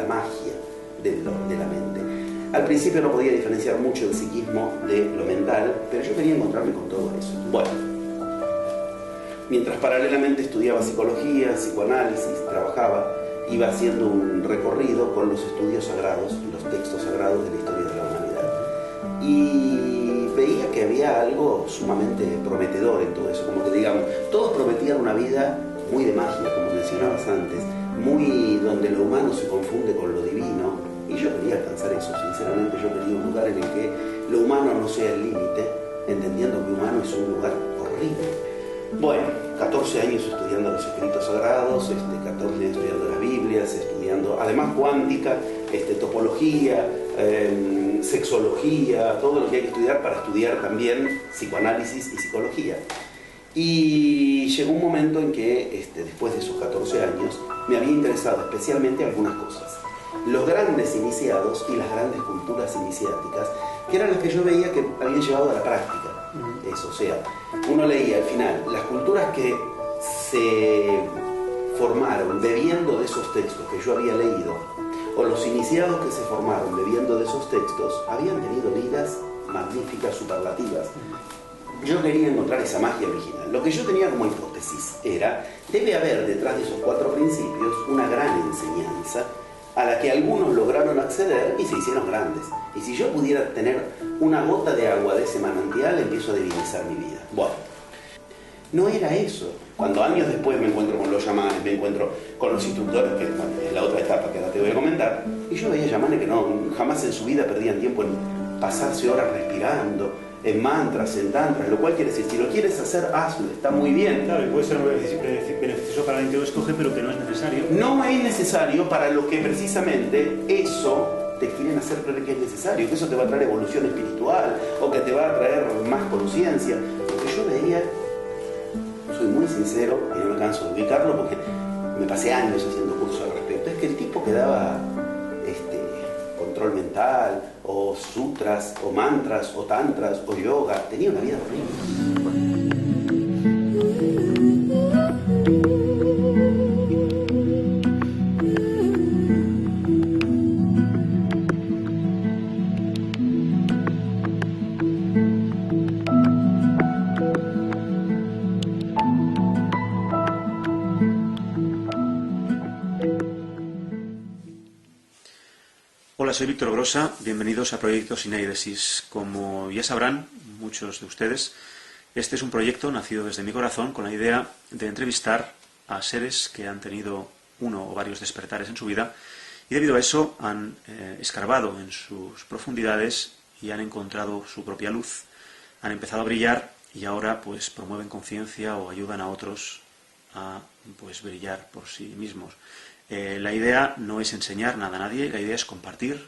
la magia de la mente. Al principio no podía diferenciar mucho el psiquismo de lo mental, pero yo quería encontrarme con todo eso. Bueno, mientras paralelamente estudiaba psicología, psicoanálisis, trabajaba, iba haciendo un recorrido con los estudios sagrados, los textos sagrados de la historia de la humanidad. Y veía que había algo sumamente prometedor en todo eso, como que digamos, todos prometían una vida muy de magia, como mencionabas antes, muy donde lo humano se confunde con lo divino, y yo quería alcanzar eso. Sinceramente yo quería un lugar en el que lo humano no sea el límite, entendiendo que humano es un lugar horrible. Bueno, 14 años estudiando los escritos sagrados, 14 años estudiando las Biblias, estudiando además cuántica, topología, sexología, todo lo que hay que estudiar para estudiar también psicoanálisis y psicología. Y llegó un momento en que, después de esos 14 años, me había interesado especialmente algunas cosas. Los grandes iniciados y las grandes culturas iniciáticas, que eran las que yo veía que habían llevado a la práctica. Eso, o sea, uno leía al final, las culturas que se formaron bebiendo de esos textos que yo había leído, o los iniciados que se formaron bebiendo de esos textos, habían tenido vidas magníficas, superlativas. Yo quería encontrar esa magia original. Lo que yo tenía como hipótesis era, debe haber detrás de esos 4 principios una gran enseñanza a la que algunos lograron acceder y se hicieron grandes. Y si yo pudiera tener una gota de agua de ese manantial, empiezo a divinizar mi vida. Bueno, no era eso. Cuando años después me encuentro con los chamanes, me encuentro con los instructores, que es la otra etapa que ahora te voy a comentar, y yo veía chamanes que no, jamás en su vida perdían tiempo en pasarse horas respirando, en mantras, en tantras, lo cual quiere decir, si lo quieres hacer, hazlo, está muy bien. Claro, y puede ser beneficioso para el que lo escoge, pero que no es necesario. No es necesario para lo que precisamente eso te quieren hacer creer que es necesario, que eso te va a traer evolución espiritual, o que te va a traer más conciencia. Lo que yo veía, soy muy sincero, y no me canso de ubicarlo porque me pasé años haciendo cursos al respecto, es que el tipo que daba control mental, o sutras, o mantras, o tantras, o yoga, tenía una vida horrible. Hola, soy Víctor Grosa, bienvenidos a Proyecto Sineidesis. Como ya sabrán muchos de ustedes, este es un proyecto nacido desde mi corazón con la idea de entrevistar a seres que han tenido uno o varios despertares en su vida y debido a eso han escarbado en sus profundidades y han encontrado su propia luz, han empezado a brillar y ahora pues promueven conciencia o ayudan a otros a pues brillar por sí mismos. La idea no es enseñar nada a nadie, la idea es compartir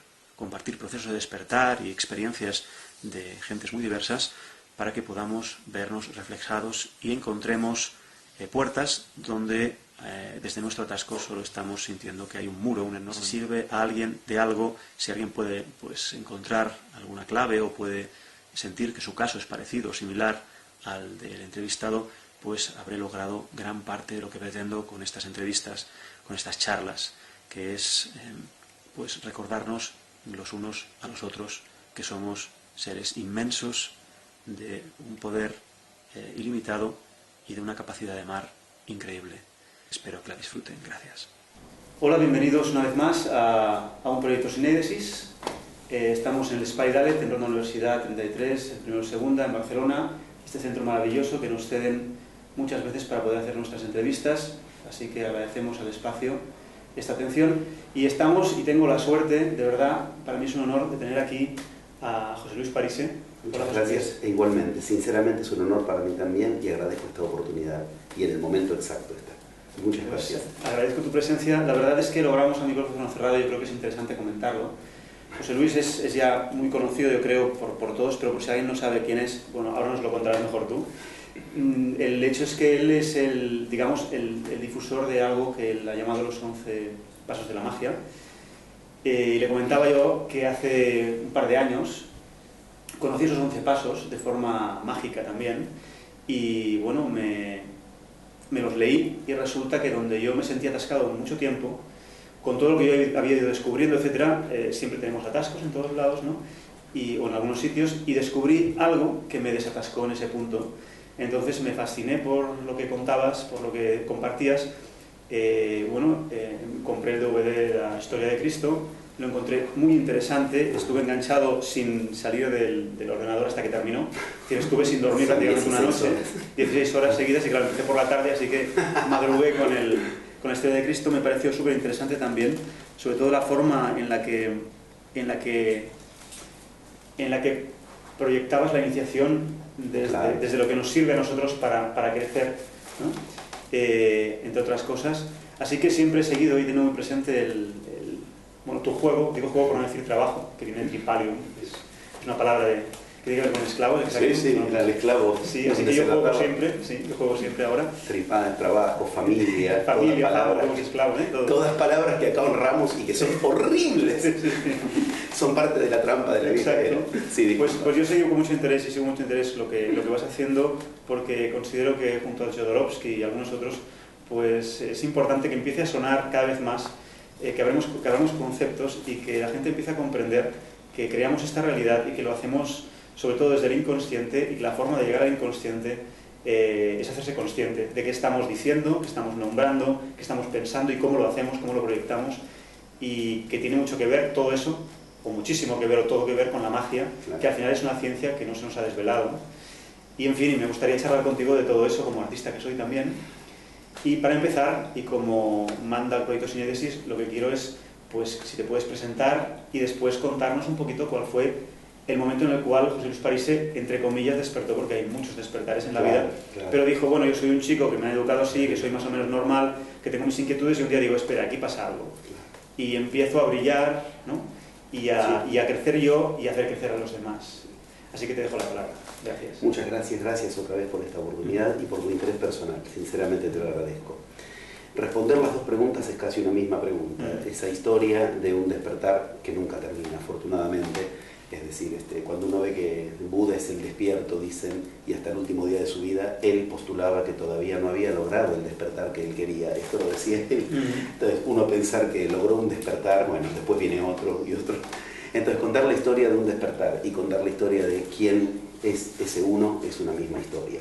procesos de despertar y experiencias de gentes muy diversas para que podamos vernos reflejados y encontremos puertas donde desde nuestro atasco solo estamos sintiendo que hay un muro, si sirve a alguien de algo, si alguien puede pues encontrar alguna clave o puede sentir que su caso es parecido o similar al del entrevistado, pues habré logrado gran parte de lo que pretendo con estas entrevistas, con estas charlas, que es pues recordarnos los unos a los otros que somos seres inmensos de un poder ilimitado y de una capacidad de amar increíble. Espero que la disfruten. Gracias. Hola, bienvenidos una vez más a un proyecto Sineidesis. Estamos en el Espai d'Alet, en la Universidad 33, en primero segunda, en Barcelona. Este centro maravilloso que nos ceden muchas veces para poder hacer nuestras entrevistas, así que agradecemos al espacio esta atención. Y tengo la suerte, de verdad, para mí es un honor de tener aquí a José Luis Parise. Muchas gracias, e igualmente, sinceramente es un honor para mí también y agradezco esta oportunidad y en el momento exacto está. Muchas gracias. Agradezco tu presencia, la verdad es que lo grabamos a micrófono cerrado y yo creo que es interesante comentarlo. José Luis es ya muy conocido, yo creo, por todos, pero por si alguien no sabe quién es, bueno, ahora nos lo contarás mejor tú. El hecho es que él es el difusor de algo que él ha llamado los 11 pasos de la magia. Y le comentaba yo que hace un par de años conocí esos 11 pasos de forma mágica también y bueno, me los leí y resulta que donde yo me sentía atascado mucho tiempo, con todo lo que yo había ido descubriendo, etcétera, siempre tenemos atascos en todos lados, ¿no? O en algunos sitios, y descubrí algo que me desatascó en ese punto. Entonces me fasciné por lo que contabas, por lo que compartías. Compré el DVD de la Historia de Cristo, lo encontré muy interesante, estuve enganchado sin salir del ordenador hasta que terminó, estuve sin dormir prácticamente una noche, 16 horas seguidas, y claro, empecé por la tarde, así que madrugué con la Historia de Cristo. Me pareció súper interesante también, sobre todo la forma en la que proyectabas la iniciación desde lo que nos sirve a nosotros para crecer, ¿no? Entre otras cosas. Así que siempre he seguido y tenido muy presente tu juego, digo juego por no decir trabajo, que viene de tripalium, es una palabra que tiene que ver con esclavos. Sí, ¿no? El esclavo. Sí, así que yo juego siempre ahora. Trabajo, familia, palabras, esclavos, todas palabras que acá honramos y que son horribles. Sí. Son parte de la trampa de la vida. Sí, pues yo sigo con mucho interés lo que vas haciendo, porque considero que junto a Jodorowsky y algunos otros, pues es importante que empiece a sonar cada vez más, que abramos conceptos y que la gente empiece a comprender que creamos esta realidad y que lo hacemos sobre todo desde el inconsciente, y que la forma de llegar al inconsciente es hacerse consciente de qué estamos diciendo, qué estamos nombrando, qué estamos pensando y cómo lo hacemos, cómo lo proyectamos, y que tiene mucho que ver todo eso, o muchísimo que ver, o todo que ver con la magia, claro, que al final es una ciencia que no se nos ha desvelado. Y en fin, me gustaría charlar contigo de todo eso como artista que soy también. Y para empezar, y como manda el proyecto Sinédesis, lo que quiero es, pues, si te puedes presentar y después contarnos un poquito cuál fue el momento en el cual José Luis Parise, entre comillas, despertó, porque hay muchos despertares en la vida, pero dijo, bueno, yo soy un chico que me han educado así, que soy más o menos normal, que tengo mis inquietudes, y un día digo, espera, aquí pasa algo. Y empiezo a brillar, ¿no? Y a crecer yo y a hacer crecer a los demás. Así que te dejo la palabra. Gracias. Muchas gracias otra vez por esta oportunidad y por tu interés personal. Sinceramente te lo agradezco. Responder las dos preguntas es casi una misma pregunta. Esa historia de un despertar que nunca termina, afortunadamente. Es decir, cuando uno ve que Buda es el despierto, dicen, y hasta el último día de su vida, él postulaba que todavía no había logrado el despertar que él quería. Esto lo decía él. Entonces, uno pensar que logró un despertar, bueno, después viene otro y otro. Entonces, contar la historia de un despertar y contar la historia de quién es ese uno es una misma historia.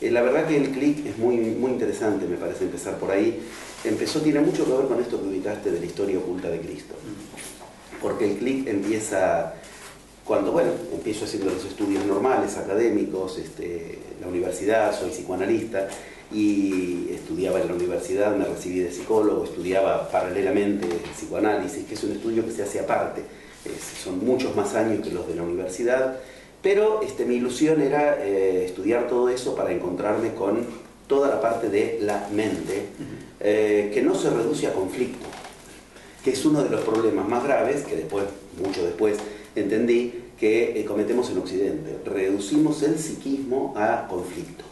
La verdad que el clic es muy interesante, me parece, empezar por ahí. Tiene mucho que ver con esto que ubicaste de la historia oculta de Cristo. Porque el clic empieza cuando, empiezo haciendo los estudios normales, académicos, la universidad, soy psicoanalista, y estudiaba en la universidad, me recibí de psicólogo, estudiaba paralelamente psicoanálisis, que es un estudio que se hace aparte. Son muchos más años que los de la universidad, pero mi ilusión era estudiar todo eso para encontrarme con toda la parte de la mente, que no se reduce a conflicto, que es uno de los problemas más graves que después, mucho después, entendí que cometemos en Occidente. Reducimos el psiquismo a conflicto.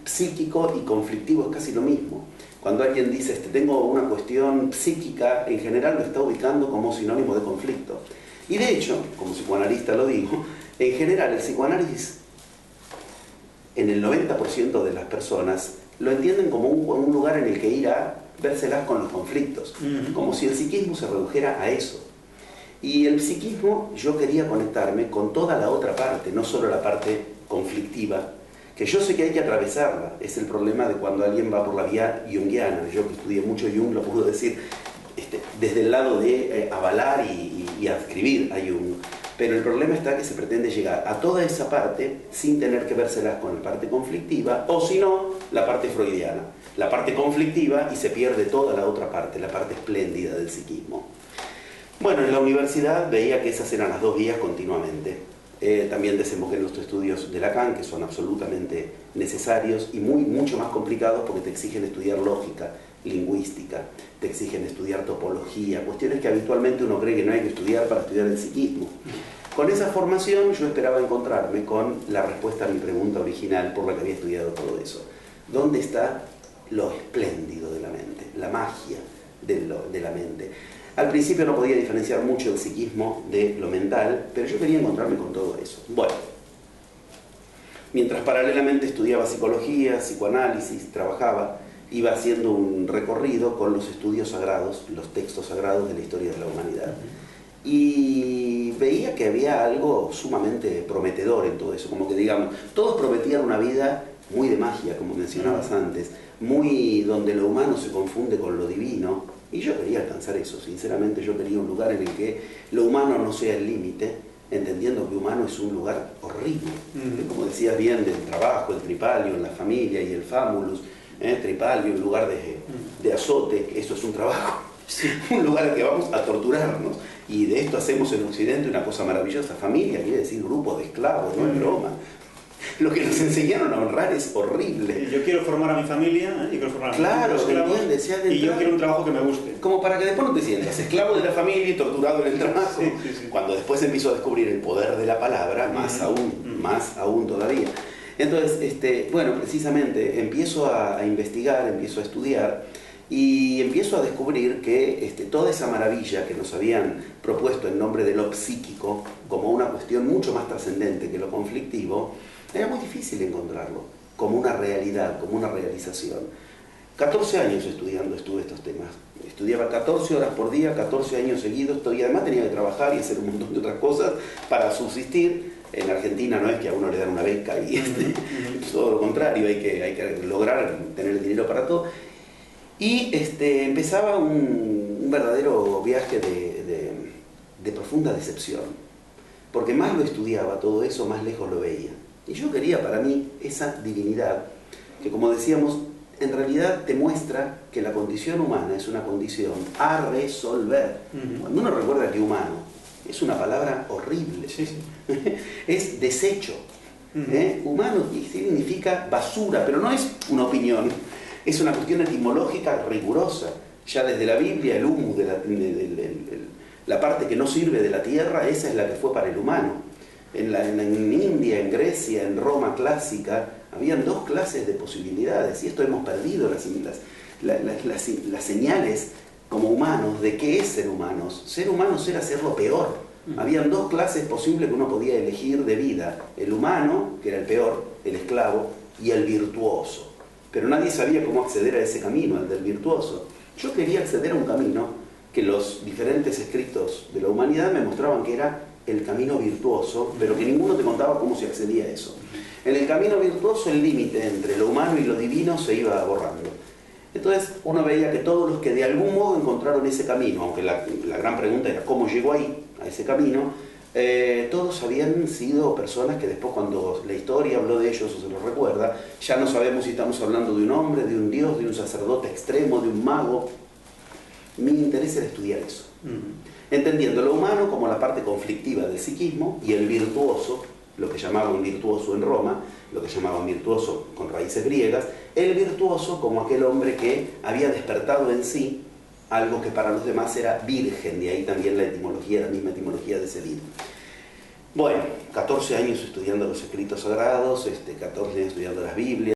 Psíquico y conflictivo es casi lo mismo. Cuando alguien dice, tengo una cuestión psíquica, en general lo está ubicando como sinónimo de conflicto. Y de hecho, como psicoanalista lo digo, en general el psicoanálisis, en el 90% de las personas, lo entienden como un lugar en el que ir a vérselas con los conflictos, como si el psiquismo se redujera a eso. Y el psiquismo, yo quería conectarme con toda la otra parte, no solo la parte conflictiva, que yo sé que hay que atravesarla. Es el problema de cuando alguien va por la vía junguiana. Yo que estudié mucho Jung lo puedo decir desde el lado de avalar y adscribir a Jung. Pero el problema está que se pretende llegar a toda esa parte sin tener que vérselas con la parte conflictiva, o si no, la parte freudiana. La parte conflictiva y se pierde toda la otra parte, la parte espléndida del psiquismo. Bueno, en la universidad veía que esas eran las dos vías continuamente. También desemboqué en los estudios de Lacan, que son absolutamente necesarios y mucho más complicados porque te exigen estudiar lógica, lingüística, te exigen estudiar topología, cuestiones que habitualmente uno cree que no hay que estudiar para estudiar el psiquismo. Con esa formación yo esperaba encontrarme con la respuesta a mi pregunta original por la que había estudiado todo eso. ¿Dónde está lo espléndido de la mente, la magia de la mente? Al principio no podía diferenciar mucho el psiquismo de lo mental, pero yo quería encontrarme con todo eso. Bueno, mientras paralelamente estudiaba psicología, psicoanálisis, trabajaba, iba haciendo un recorrido con los estudios sagrados, los textos sagrados de la historia de la humanidad. Y veía que había algo sumamente prometedor en todo eso, como que digamos, todos prometían una vida muy de magia, como mencionabas antes, muy donde lo humano se confunde con lo divino, y yo quería alcanzar eso, sinceramente yo quería un lugar en el que lo humano no sea el límite, entendiendo que humano es un lugar horrible, como decías bien, del trabajo, el tripalio, en la familia y el famulus, tripalio, un lugar de azote, eso es un trabajo, un lugar al que vamos a torturarnos, y de esto hacemos en Occidente una cosa maravillosa. Familia quiere decir grupo de esclavos, no es broma. Lo que nos enseñaron a honrar es horrible. Yo quiero formar a mi familia, y quiero formar a mi claro, esclavos, y yo quiero un trabajo que me guste. Como para que después no te sientas esclavo de la familia y torturado en el trabajo. Sí. Cuando después empiezo a descubrir el poder de la palabra, más aún todavía. Entonces, bueno, precisamente empiezo a investigar, empiezo a estudiar y empiezo a descubrir que toda esa maravilla que nos habían propuesto en nombre de lo psíquico como una cuestión mucho más trascendente que lo conflictivo, era muy difícil encontrarlo como una realidad, como una realización. 14 años estuve estos temas. Estudiaba 14 horas por día, 14 años seguidos, y además tenía que trabajar y hacer un montón de otras cosas para subsistir. En Argentina no es que a uno le dan una beca y todo lo contrario, hay que lograr tener el dinero para todo. Y empezaba un verdadero viaje de profunda decepción, porque más lo estudiaba todo eso, más lejos lo veía. Y yo quería para mí esa divinidad que, como decíamos, en realidad te muestra que la condición humana es una condición a resolver. Cuando uno recuerda que humano es una palabra horrible, es desecho. Humano significa basura, pero no es una opinión. Es una cuestión etimológica rigurosa. Ya desde la Biblia, el humus, la parte que no sirve de la tierra, esa es la que fue para el humano. En India, en Grecia, en Roma clásica, habían dos clases de posibilidades, y esto hemos perdido las señales como humanos de qué es ser humanos. Ser humanos era ser lo peor. Habían dos clases posibles que uno podía elegir de vida: el humano, que era el peor, el esclavo, y el virtuoso. Pero nadie sabía cómo acceder a ese camino, al del virtuoso. Yo quería acceder a un camino que los diferentes escritos de la humanidad me mostraban que era el camino virtuoso, pero que ninguno te contaba cómo se accedía a eso. En el camino virtuoso el límite entre lo humano y lo divino se iba borrando. Entonces uno veía que todos los que de algún modo encontraron ese camino, aunque la gran pregunta era cómo llegó ahí, a ese camino, todos habían sido personas que después, cuando la historia habló de ellos o se los recuerda, ya no sabemos si estamos hablando de un hombre, de un dios, de un sacerdote extremo, de un mago. Mi interés era estudiar eso, entendiendo lo humano como la parte conflictiva del psiquismo, y el virtuoso, lo que llamaban virtuoso en Roma, lo que llamaban virtuoso con raíces griegas, el virtuoso como aquel hombre que había despertado en sí algo que para los demás era virgen, de ahí también la misma etimología de ese vir. Bueno, 14 años estudiando los escritos sagrados, 14 años estudiando las Biblias.